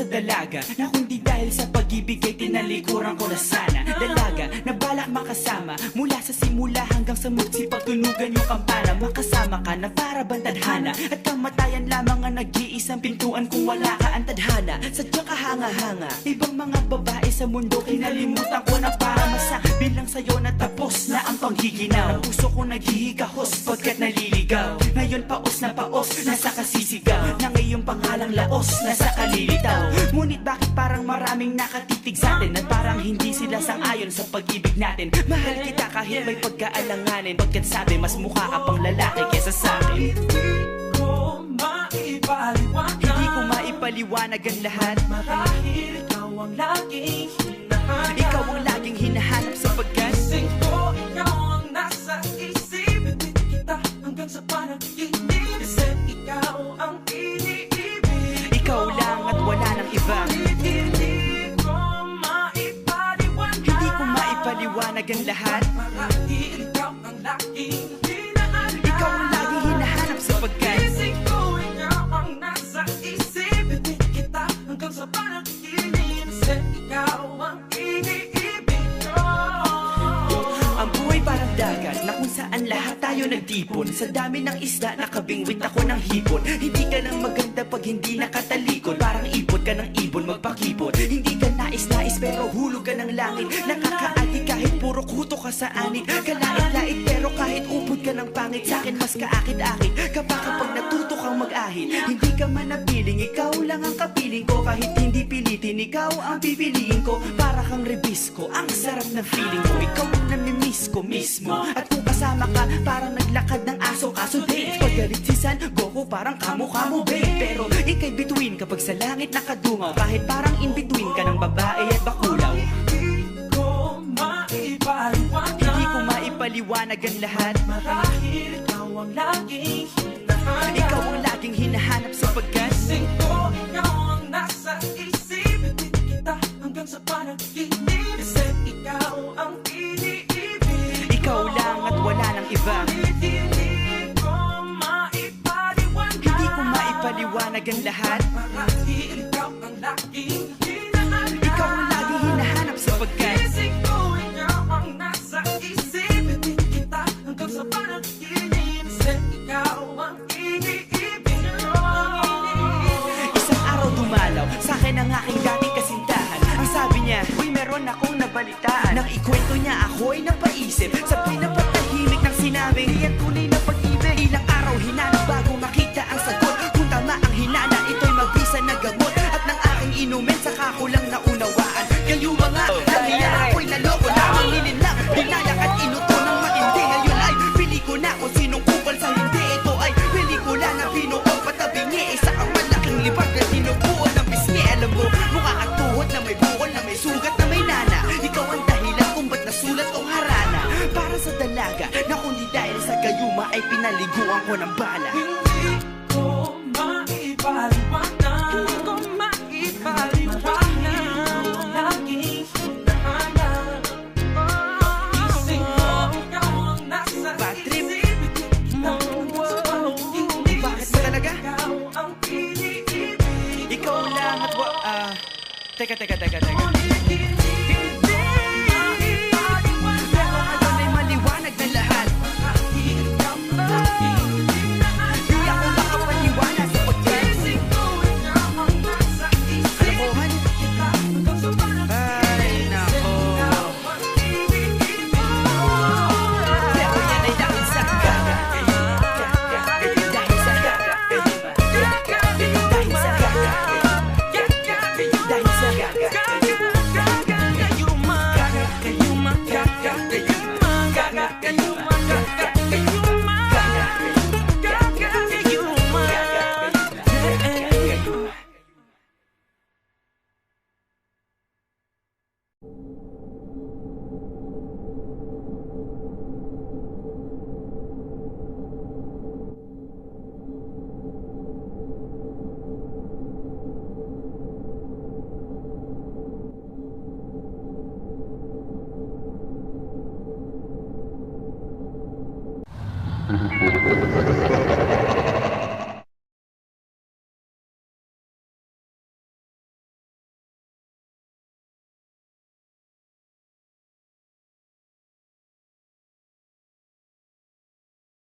dalaga na kundi dahil sa pag-ibig ay tinalikuran ko na sana. Dalaga na balak makasama mula sa simula hanggang sa magsipagtunugan yung kampana. Makasama ka na para bang tadhana at kamatayan lamang ang nag-iisang pintuan kung wala ka ang tadhana. Sadyang kahanga-hanga ibang mga babae sa mundo kinalimutan ko na para masabi lang sa'yo na tapos na ang panghihinaw. Ang puso ko naghihigahos pagkat naliligaw. Ngayon paos na nasa kasisigaw ng iyong pangalang laos, nasa kalilitaw. Ngunit bakit parang maraming nakatitig sa atin at parang hindi sila sang-ayon sa pag-ibig natin? Mahal kita kahit may pagkaalanganin, pagkat sabi mas mukha ka pang lalaki kesa sa akin. Hindi ko maipaliwanag ang lahat. Marahil ikaw ang laging hinahanap. Ikaw ang laging hinahanap sapagkat gising ko, ikaw ang nasa isip. Hindi kita hanggang sa panaginip. Kasi ikaw ang iniibig. ikaw lang at wala nang iba. Hindi ko maipaliwanag. Hindi ko maipaliwanag ang lahat. Marahil ikaw ang laging hinahanap. Ikaw ang laging hinahanap sapagkat gising ko, ikaw ang nasa isip. Hindi kita hanggang sa panaginip. Kasi ikaw ang iniibig ko. ang buhay parang dagat na kung saan lahat tayo nagtipon. Sa dami ng isda nakabingwit ako ng hipon. Hindi ka nang maganda pag hindi nakatalikod. Parang ipot ka ng ibon magpakipot. Hindi ka nais-nais pero hulog ka ng langit. Nakakaati kahit puro kuto ka sa anit. Kalait-lait pero kahit upod ka ng pangit. Sa'kin mas kaakit-akit kapag natuto kang mag-ahit. Hindi ka man napiling, ikaw lang ang kapiling ko. Kahit hindi pilitin, ikaw ang pipiliin ko. Para kang rebisco, ang sarap ng feeling ko. Ikaw ang namimiss ko mismo. At kung kasama ka, parang naglakad ng aso. Kaso date, paggalit si San Goku, parang kamo-kamo babe. Pero ika'y bituin kapag sa langit nakadungaw. Kahit parang in-between ka ng babae at bakulaw. Hindi ko maipaliwanag. Hindi ko maipaliwanag ang lahat. Marahil ikaw ang laging hinahanap. Ikaw ang laging hinahanap sapagkat gising ko, ikaw ang nasa isip. Hindi kita hanggang sa panaginip. Kasi ikaw ang iniibig. ikaw lang at wala nang iba. Hindi ko maipaliwanag. Hindi ko maipaliwanag ang lahat. Marahil ikaw ang laging hinahanap. Ikaw ang laging hinahanap sapagkat gising ko, ikaw ang nasa isip. Hindi kita hanggang sa panaginip. Kasi ikaw ang iniibig ko. isang araw dumalaw sa'kin ang aking dating kasintahan. Ang sabi niya, uy meron akong nabalitaan. Nang ikwento niya ako'y napaisip. Sabay na patahimik ng sinabing iyan tunay na pag-ibig. Ilang araw hinanap bago makita ang sagot. Kung tama ang hinana, ito'y mabisa na gamot. At nang aking inumin, saka ko lang naunawaan. Kayo mga nangyayar ako'y naloko. Lamang nilinlang, dinayak at inuto ng matindi. Ngayon ay pili ko na kung sinong kupal sa hindi. Ito ay pelikula na binuong patabingi. Isa ang malaking libag na tinubuo ng bisngi. Alam mo, mukha kang tuhod na may bukol na may sugat na may nana. Ikaw ang dahilan kung ba't nasulat o harana. Para sa dalaga na kundi dahil sa gayuma ay pinaliguan ko ng bala. Hindi ko maipaliwanag. Hindi ko maipaliwanag. Ang laging hinahanap. Gising ko, ikaw ang nasa Bad trip. isip. Hindi kita hanggang sa panaginip. Bakit ba talaga? Ikaw ang iniibig. Ikaw lang at Teka. Pero ngayon ay maliwanag na lahat. Di ako makapaniwanag sapagkat kalokohan. Ay nako. Pero yan ay dahil sa gaga. Dahil sa gaga. Dahil sa gaga. Dahil sa gaga.